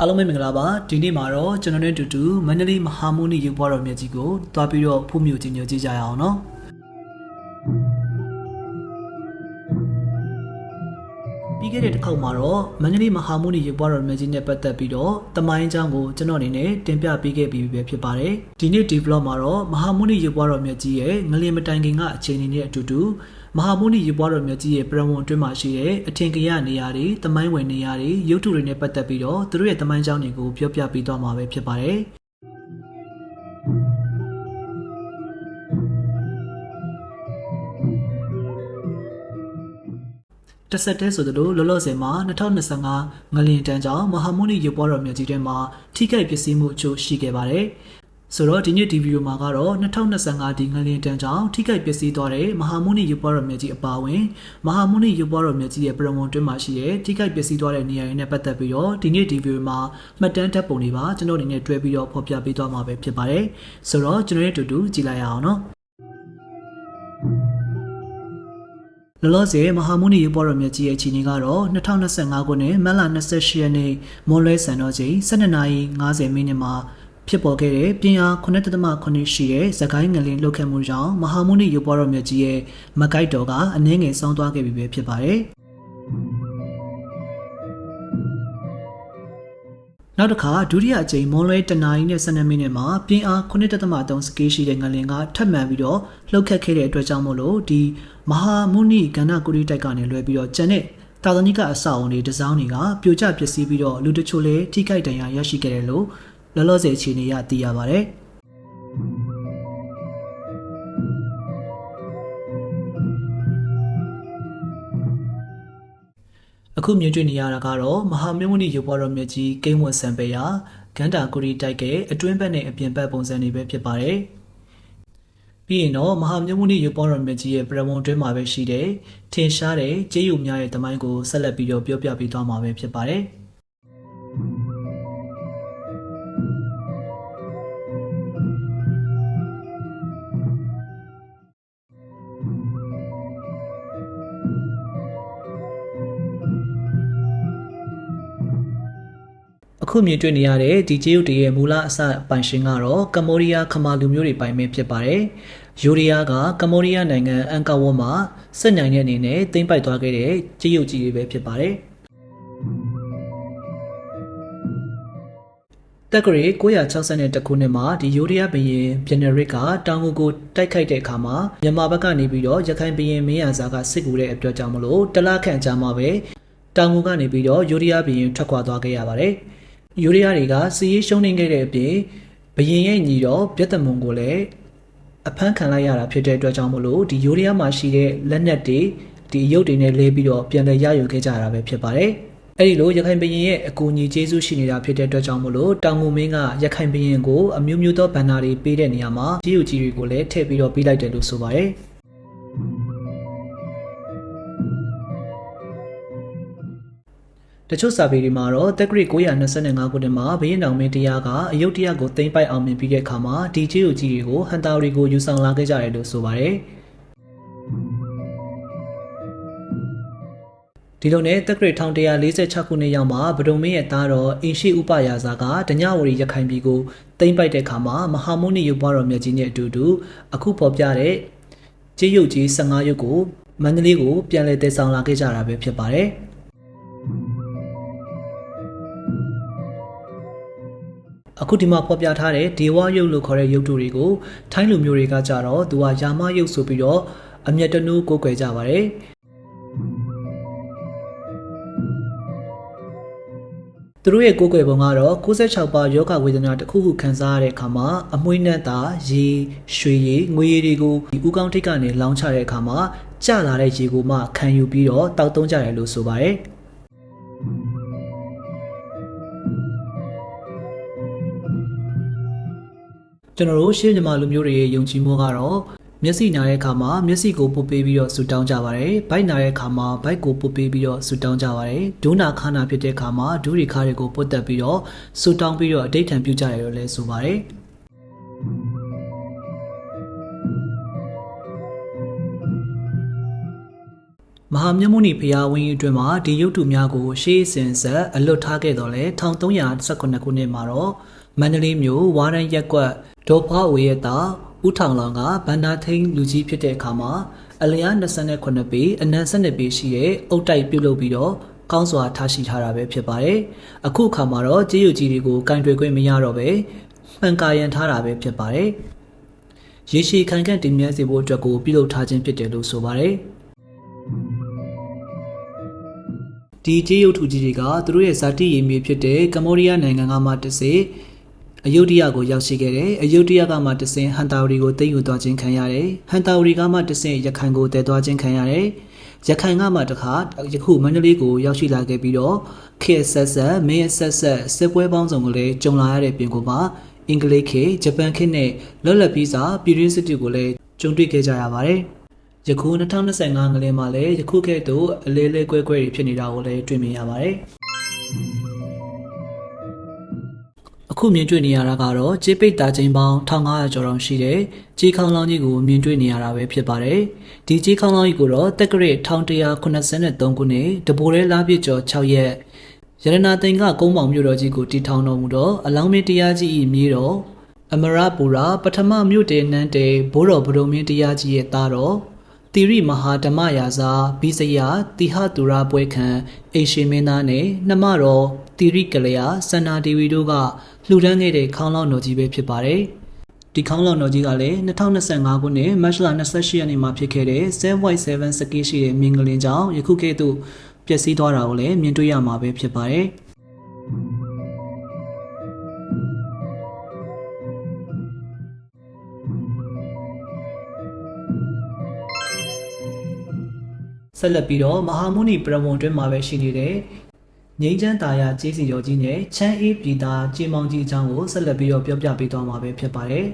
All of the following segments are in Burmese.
အားလုံးပဲမင်္ဂလာပါဒီနေ့မှာတော့ကျွန်တော်နဲ့အတူတူမန္တလေးမဟာမုနိရုပ်ပွားတော်မြတ်ကြီးကိုတွားပြီးတော့ဖူးမြူကြည့်ကြရအောင်နော်ပြီးခဲ့တဲ့တစ်ခေါက်မှာတော့မန္တလေးမဟာမုနိရုပ်ပွားတော်မြတ်ကြီးနဲ့ပတ်သက်ပြီးတော့တမိုင်းအကြောင်းကိုကျွန်တော်အနေနဲ့တင်ပြပေးခဲ့ပြီးပဲဖြစ်ပါတယ်ဒီနေ့ဒီ vlog မှာတော့မဟာမုနိရုပ်ပွားတော်မြတ်ကြီးရဲ့ငလျင်မတိုင်ခင်ကအခြေအနေနဲ့အတူတူမဟာမုနိရုပ်ပွားတော်မြတ်ကြီးရဲ့ပရဝဏ်အတွင်းမှာရှိတဲ့အထင်ကရနေရာတွေတမိုင်းဝင်နေရာတွေရုပ်တုတွေနဲ့ပတ်သက်ပြီးတော့သူတို့ရဲ့တမိုင်းအကြောင်းတွေကိုပြောပြပေးသွားမှာပဲဖြစ်ပါတယ်တဆက်တည်းဆိုသလိုလောလောဆယ်မှာ2025ငလျင်တန်းကြောင့်မဟာမုနိရုပ်ပွားတော်မြတ်ကြီးထဲမှာထိခိုက်ပျက်စီးမှုအချို့ရှိခဲ့ပါတယ်ဆိုတော့ဒီနေ့ဒီဗီဒီယိုမှာကတော့2025ဒီငလျင်တန်းကြောင့်ထိခိုက်ပျက်စီးသွားတဲ့မဟာမုနိရုပ်ပွားတော်မြတ်ကြီးအပါအဝင်မဟာမုနိရုပ်ပွားတော်မြတ်ကြီးရဲ့ပရဝဏ်တွင်းမှာရှိတဲ့ထိခိုက်ပျက်စီးသွားတဲ့နေရာတွေနဲ့ပတ်သက်ပြီးတော့ဒီနေ့ဒီဗီဒီယိုမှာမှတ်တမ်းဓာတ်ပုံတွေပါကျွန်တော်အနေနဲ့တွဲပြီးတော့ဖော်ပြပေးသွားမှာပဲဖြစ်ပါတယ်ဆိုတော့ကျွန်တော်ရဲ့အတူတူကြည့်လိုက်ရအောင်နော်လောလောဆယ်မဟာမုနိရုပ်ပွားတော်မြတ်ကြီးရဲ့အခြေအနေကတော့2025ခုနှစ်မတ်လ28ရက်နေ့မွန်လွဲစံတော်ချိန်12:50မိနစ်မှာဖြစ်ပေါ်ခဲ့တဲ့ပြင်းအား9.9ရှိတဲ့ဇကိုင်းငလျင်လှုပ်ခတ်မှုကြောင့်မဟာမုနိရုပ်ပွားတော်မြတ်ကြီးရဲ့မကိုက်တော်ကအနှဲငယ်ဆောင်းသွားခဲ့ပြီပဲဖြစ်ပါတယ်နောက်တစ်ခါဒုတိယအကြိမ်မွန်လွဲ1:12မိနစ်မှာပြင်းအား9.3စကေးရှိတဲ့ငလျင်ကထပ်မံပြီးတော့လှုပ်ခတ်ခဲ့တဲ့အတွက်ကြောင့်မို့လို့ဒီမဟာမုနိကန္နကုရိတိုက်ကနေလွဲပြီးတော့ကျန်တဲ့တာသနိကအဆောက်အုံတွေတစောင်းတွေကပြိုကျပျက်စီးပြီးတော့လူတချို့လည်းထိခိုက်ဒဏ်ရာရရှိခဲ့တယ်လို့လောလောဆယ်အခြေအနေအရသိရပါတယ်အခုမြင်တွေ့နေရတာကတော့မဟာမုနိရုပ်ပွားတော်မြတ်ကြီးကိန်းဝတ်စံပေရာဂန္ဓာကုရိတိုက်ကအတွင်းဘက်နဲ့အပြင်ဘက်ပုံစံတွေပဲဖြစ်ပါတယ်ပြီးရင်တော့မဟာမုနိရုပ်ပွားတော်မြတ်ကြီးရဲ့ပရဝဏ်တွင်းမှာပဲရှိတဲ့ထင်ရှားတဲ့ကျေးရုံများရဲ့တမိုင်းကိုဆက်လက်ပြီးတော့ပြောပြပေးသွားမှာပဲဖြစ်ပါတယ်အခုမြင်တွေ့နေရတဲ့ဒီကျေးရုပ်တွေရဲ့မူလအစပိုင်ရှင်ကတော့ကမ္ဘောဒီးယားခမာလူမျိုးတွေပိုင်ပဲဖြစ်ပါတယ်။ယူရီးယားကကမ္ဘောဒီးယားနိုင်ငံအန်ကာဝတ်မှာစစ်နိုင်တဲ့အနေနဲ့သိမ်းပိုက်သွားခဲ့တဲ့ကျေးရုပ်ကြီးတွေပဲဖြစ်ပါတယ်။တက္ကရာ962ခုနှစ်မှာဒီယူရီးယားဘုရင်ဘင်နရစ်ကတောင်ကိုတိုက်ခိုက်တဲ့အခါမှာမြန်မာဘက်ကနေပြီးတော့ရခိုင်ဘုရင်မင်းရဇာကစစ်ကူတဲ့အတွက်ကြောင့်မလို့တလခန့်ကြာမှပဲတောင်ကိုကနေပြီးတော့ယူရီးယားဘုရင်ထွက်ခွာသွားခဲ့ရပါတယ်။ယူရီးယားတွေကစီးရေးရှုံးနေခဲ့တဲ့အပြင်ဘရင်ရဲ့ညီတော်ဗြက်တမွန်ကိုလည်းအဖမ်းခံလိုက်ရတာဖြစ်တဲ့အတွက်ကြောင့်မို့လို့ဒီယူရီးယားမှာရှိတဲ့လက်နက်တွေဒီရုပ်တွေနဲ့လဲပြီးတော့ပြန်လည်ရယူခဲ့ကြတာပဲဖြစ်ပါတယ်။အဲဒီလိုရခိုင်ဘရင်ရဲ့အကူအညီကျေးဇူးရှိနေတာဖြစ်တဲ့အတွက်ကြောင့်မို့လို့တောင်ငူမင်းကရခိုင်ဘရင်ကိုအမျိုးမျိုးသောဗန္နာတွေပေးတဲ့နေရာမှာကြီးယူကြီးတွေကိုလည်းထည့်ပြီးတော့ပေးလိုက်တယ်လို့ဆိုပါတယ်။တချို့စာပေတွေမှာတော့တက္ကရာ925ခုနှစ်မှာဘရင်တော်မင်းတရားကအယုဒ္ဓယကိုသိမ်းပိုက်အောင်မြင်ပြီးတဲ့အခါမှာဒီကျေးရုပ်ကြီးတွေကိုဟန်တာတွေကိုယူဆောင်လာခဲ့ကြတယ်လို့ဆိုပါတယ်။ဒီလိုနဲ့တက္ကရာ1146ခုနှစ်ရောက်မှာဗဒုံမင်းရဲ့သားတော်အင်ရှိဥပယာဇာကဒညဝရီရခိုင်ပြည်ကိုသိမ်းပိုက်တဲ့အခါမှာမဟာမုနိရုပ်ပွားတော်မြတ်ကြီးနဲ့အတူတူအခုဖော်ပြတဲ့ကျေးရုပ်ကြီး15ရုပ်ကိုမန္တလေးကိုပြန်လည်တည်ဆောင်လာခဲ့ကြတာပဲဖြစ်ပါတယ်။အခုဒီမှာဖော်ပြထားတဲ့ဒေဝရုပ်လို့ခေါ်တဲ့ရုပ်တုတွေကိုထိုင်းလူမျိုးတွေကကြတော့သူကယာမရုပ်ဆိုပြီးတော့အမျက်တနူးကိုးကွယ်ကြပါတယ်သူတို့ရဲ့ကိုးကွယ်ပုံကတော့96ပါးယောဂဝေဒနာတစ်ခုခုခံစားရတဲ့အခါမှာအမွှေးနှံ့တာရေရွှေရည်ငွေရည်တွေကိုဒီဥကောင်းထိပ်ကနေလောင်းချတဲ့အခါမှာကျလာတဲ့ရေကိုမှခံယူပြီးတော့တောက်သုံးကြတယ်လို့ဆိုပါတယ်ကျွန်တော်တို့ရှေးမြန်မာလူမျိုးတွေရဲ့ယုံကြည်မှုကတော့မျက်စိနာတဲ့အခါမှာမျက်စိကိုပုတ်ပေးပြီးတော့ဆူတောင်းကြပါတယ်။ဗိုက်နာတဲ့အခါမှာဗိုက်ကိုပုတ်ပေးပြီးတော့ဆူတောင်းကြပါတယ်။ဒုနာခါနာဖြစ်တဲ့အခါမှာဒုရီခါတွေကိုပုတ်တက်ပြီးတော့ဆူတောင်းပြီးတော့အဋိဌံပြုကြတယ်လို့လည်းဆိုပါတယ်။ မဟာမြတ်မုနီဘုရားဝင်းအတွင်းမှာဒီရုပ်တုများကိုရှေးစဉ်ဆက်အလွတ်ထားခဲ့တော်လဲ1318ခုနှစ်မှာတော့မန္တလေးမြို့ဝါရန်ရက်ကွက်ဒေါ်ဖွားဝေရတာဦးထောင်လောင်ကဗန္ဒာထိန်လူကြီးဖြစ်တဲ့အခါမှာအလျား28ပေအနံ12ပေရှိတဲ့အုတ်တိုက်ပြုတ်လုပ်ပြီးတော့ကောင်းစွာထားရှိထားတာပဲဖြစ်ပါတယ်။အခုအခါမှာတော့ကြေးရုပ်ကြီးတွေကိုကင်တွယ်ခွင့်မရတော့ပဲမှန်ကာရန်ထားတာပဲဖြစ်ပါတယ်။ရေရှည်ခံတင်မြဲစေဖို့အတွက်ကိုပြုလုပ်ထားခြင်းဖြစ်တယ်လို့ဆိုပါတယ်။ဒီကြေးရုပ်ထုကြီးတွေကသူတို့ရဲ့ဇာတိရည်မြေဖြစ်တဲ့ကမ္ဘောဒီးယားနိုင်ငံကမှတစ်စေအယုဒ္ဓယကိုရောက်ရှိခဲ့တယ်။အယုဒ္ဓယကမှတစ်ဆင့်ဟန်တာဝရီကိုသိမ်းယူသွားခြင်းခံရတယ်။ဟန်တာဝရီကမှတစ်ဆင့်ရခိုင်ကိုတည်သွားခြင်းခံရတယ်။ရခိုင်ကမှတခါယခုမန္တလေးကိုရောက်ရှိလာခဲ့ပြီးတော့ခေတ်ဆက်ဆက်မင်းဆက်ဆက်စစ်ပွဲပေါင်းစုံကိုလည်းကြုံလာရတဲ့ပြင်ကိုမှာအင်္ဂလိပ်ခေတ်ဂျပန်ခေတ်နဲ့လွတ်လပ်ပြီးစာပြည်တွင်းစစ်တွေကိုလည်းကြုံတွေ့ခဲ့ကြရပါတယ်။ယခု2025ငလင်းမှာလည်းယခုကဲ့သို့အလေးလေးကွဲကွဲတွေဖြစ်နေတာကိုလည်းတွေ့မြင်ရပါတယ်။အခုမြင်တွေ့နေရတာကတော့ကြေးပိတ်တာချင်းပေါင်း1500ကျော်တောင်ရှိတဲ့ကြေးခေါင်းလောင်းကြီးကိုမြင်တွေ့နေရတာပဲဖြစ်ပါတယ်။ဒီကြေးခေါင်းလောင်းကြီးကိုတော့တက္ကရာ1183ခုနှစ်တဘိုးရဲလာပြည့်ကျော်6ရက်ရတနာသိန်းကကုန်းပေါင်မြို့တော်ကြီးကိုတည်ထောင်တော်မူတော့အလောင်းမင်းတရားကြီးဤမြေတော်အမရပူရာပထမမြို့တေနန်းတေဘိုးတော်ဘုဒ္ဓမင်းတရားကြီးရဲ့သားတော်တိရိမဟာဓမ္မရာဇာဘိစယတိဟတူရာပွဲခံအိရှိမင်းသားနဲ့နှမတော်တိရိကလျာစန္နာဒေဝီတို့ကလှူဒန်းခဲ့တဲ့ခေါင်းလောင်းတော်ကြီးပဲဖြစ်ပါတယ်။ဒီခေါင်းလောင်းတော်ကြီးကလည်း2025ခုနှစ်မတ်လ28ရက်နေ့မှာဖြစ်ခဲ့တဲ့ 7.7 စကီးရှိတဲ့မြင်းကလင်းကြောင့်ယခုကဲ့သို့ပျက်စီးသွားတာကိုလည်းမြင်တွေ့ရမှာပဲဖြစ်ပါတယ်။ဆက်လက်ပြီးတော့မဟာမုနီပရဝုံတွင်မှာပဲရှိနေတဲ့ငိမ့်ချမ်းတာယာကျေးစီတော်ကြီးနဲ့ချမ်းအေးပြည်သားကြေးမောင်ကြီးအကြောင်းကိုဆက်လက်ပြီးတော့ပြောပြပေးသွားမှာပဲဖြစ်ပါတယ်။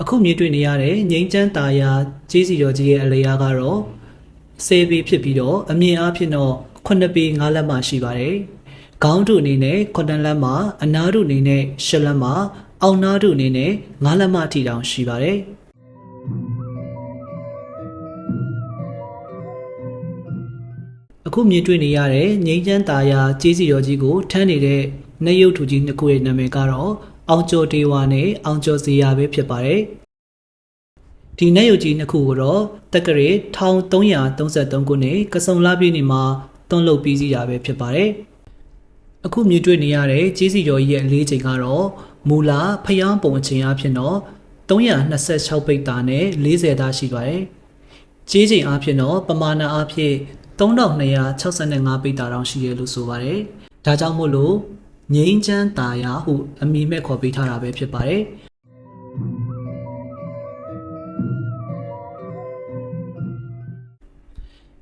အခုမြင်တွေ့နေရတဲ့ငိမ့်ချမ်းတာယာကျေးစီတော်ကြီးရဲ့အလျားကတော့10ပေဖြစ်ပြီးတော့အမြင့်အားဖြင့်တော့9ပေ5လက်မှရှိပါတယ်။ခေါင်းထုအနေနဲ့9လက်မှအနားထုအနေနဲ့10လက်မှအောင်နာထုအနေနဲ့9လက်မှအထိတောင်ရှိပါတယ်။အခုမြင်တွေ့နေရတဲ့ငိမ့်ချမ်းတာယာကျေးစီတော်ကြီးကိုထမ်းနေတဲ့နှရုပ်ထုကြီးနှစ်ခုရဲ့နာမည်ကတော့အောင်ကျော်ဒေဝါနဲ့အောင်ကျော်စီယာပဲဖြစ်ပါတယ်။ဒီနှရုပ်ကြီးနှစ်ခုကိုတော့တက္ကရာ1333ခုနှစ်ကစုံလပြည့်နေ့မှာတွန်းလုပ်ပြီးစီးတာပဲဖြစ်ပါတယ်။အခုမြင်တွေ့နေရတဲ့ကျေးစီတော်ကြီးရဲ့အလေးချိန်ကတော့မူလာဖျောင်းပုံအချိန်အဖြစ်တော့326ပိတ်တာနဲ့40သားရှိပါတယ်။ကျေးချိန်အဖြစ်တော့ပမာဏအဖြစ်3265ပိတ်တာတောင်ရှိရလို့ဆိုပါတယ်။ဒါကြောင့်မို့လို့ငိမ့်ချမ်းတာယာဟုအမည်မဲ့ခေါ်ပေးထားတာပဲဖြစ်ပါတယ်။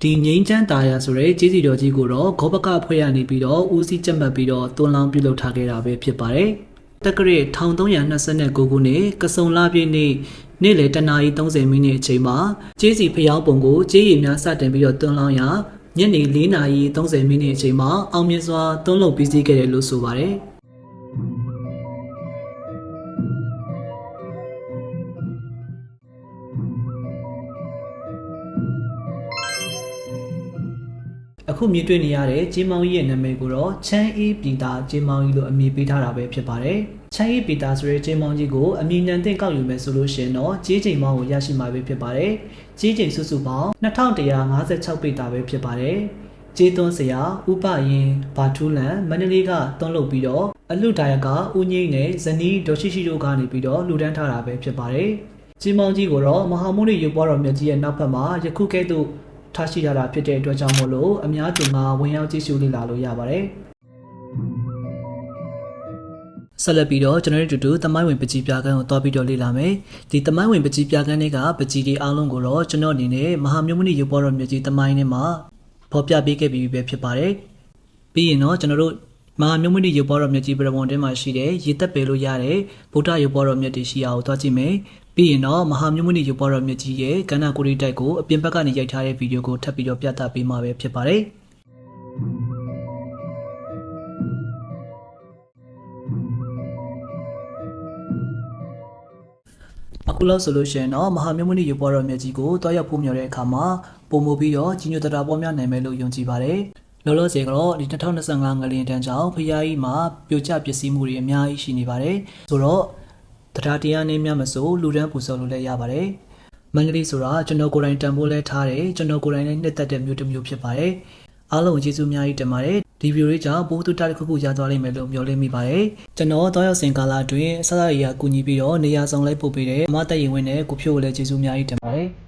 ဒီငိမ့်ချမ်းတာယာဆိုတဲ့ကျေးစီတော်ကြီးကိုတော့ဂောဘကဖွဲ့ရနေပြီးတော့ဦးစီးကြက်မှတ်ပြီးတော့တွန်းလောင်းပြုလုပ်ထားခဲ့တာပဲဖြစ်ပါတယ်။တက္ကရာ1329ခုနှစ်ကစုံလပြည့်နေ့နေ့လယ်1:30မိနစ်အချိန်မှာကျေးစီဖျောင်းပုံကိုကျေးရည်များစတင်ပြီးတော့တွန်းလောင်းရညနေ4:30မိနစ်အချိန်မှာအောင်မြင်စွာတွန်းလုပ်ပြီးစီးခဲ့တယ်လို့ဆိုပါတယ်။အခုမြင်တွေ့နေရတဲ့ကြေးမောင်ကြီးရဲ့နာမည်ကိုတော့ချမ်းအေးပြည်သားကြေးမောင်ကြီးလို့အမည်ပေးထားတာပဲဖြစ်ပါတယ်။ချမ်းအေးပြည်သားဆိုတဲ့ကြေးမောင်ကြီးကိုအမည်နံသင့်ကောက်ယူမယ်ဆိုလို့ရှိရင်တော့ကြေးချိန်မောင်းကိုရရှိမှာပဲဖြစ်ပါတယ်။ကြေးချိန်စုစုပေါင်း2156ပေတာပဲဖြစ်ပါတယ်။ကြေးသွန်းစရာဥပယင်ဘာထူးလန်မန္တလေးကတွန်းလုပ်ပြီးတော့အလှဒါယကဦးငိမ့်နဲ့ဇနီးဒေါ်ရှိရှိတို့ကနေပြီးတော့လှူဒန်းထားတာပဲဖြစ်ပါတယ်။ကြေးမောင်ကြီးကိုတော့မဟာမုနိရုပ်ပွားတော်မြတ်ကြီးရဲ့နောက်ဘက်မှာယခုကဲ့သို့ထားရှိရတာဖြစ်တဲ့အတွက်ကြောင့်မို့လို့အများသူကဝင်ရောက်ကြည့်ရှုလေ့လာလို့ရပါတယ်။ဆက်လက်ပြီးတော့ကျွန်တော်တို့တမိုင်းဝင်ပကြီးပြကန်းကိုတွားပြီးတော့လေ့လာမယ်။ဒီတမိုင်းဝင်ပကြီးပြကန်းတွေကပကြီးတွေအားလုံးကိုတော့ကျွန်တော်အနေနဲ့မဟာမြို့မဏိရုပ်ပွားတော်မြတ်ကြီးတမိုင်းထဲမှာဖော်ပြပေးခဲ့ပြီးပဲဖြစ်ပါတယ်။ပြီးရင်တော့ကျွန်တော်တို့မဟာမြို့မဏိရုပ်ပွားတော်မြတ်ကြီးပြပုံထဲမှာရှိတဲ့ရေသက်ပယ်လို့ရတဲ့ဗုဒ္ဓရုပ်ပွားတော်မြတ်တွေရှိအောင်တွားကြည့်မယ်။ပြီးရင်တော့မဟာမြတ်မုနိရုပ်ပွားတော်မြတ်ကြီးရဲ့ကန္နာကိုရီတိုက်ကိုအပြင်ဘက်ကနေရိုက်ထားတဲ့ဗီဒီယိုကိုထပ်ပြီးတော့ပြသပေးမှာပဲဖြစ်ပါတယ်။အ အခုလောက်ဆိုလို့ရှိရင်တော့မဟာမြို့မနီရေပေါ်တော်မြတ်ကြီးကိုတွားရောက်ဖို့မျှော်တဲ့အခါမှာပုံမူပြီးတော့ကြီးညိုတတာပေါ်များနိုင်မယ်လို့ယုံကြည်ပါတယ်လောလောဆယ်ကတော့ဒီ2025ငလျင်တန်းကြောင့်ဖျားကြီးမှာပြိုကျပျက်စီးမှုတွေအများကြီးရှိနေပါတယ်ဆိုတော့တရားတရားနဲ့များမဆိုလူတန်းပူဇော်လို့လည်းရပါတယ်မန္တလေးဆိုတာကျွန်တော်ကိုယ်တိုင်တန်ဖိုးလဲထားတယ်ကျွန်တော်ကိုယ်တိုင်လည်းနှစ်သက်တဲ့မြို့တစ်မြို့ဖြစ်ပါတယ်အားလုံးကျေးဇူးအများကြီးတင်ပါတယ်ဒီဗီဒီယိုလေးကြောင့်ပိုးတူတာတစ်ခုခုရသွားလိမ့်မယ်လို့မျှော်လင့်မိပါတယ်ကျွန်တော်တောရောက်စင်ကာလာအတွင်းအစအရာကူညီပြီးတော့နေရာဆောင်လိုက်ပို့ပေးတယ်အမတက်ရင်ဝင်တဲ့ကိုဖြိုးကိုလည်းကျေးဇူးအများကြီးတင်ပါတယ်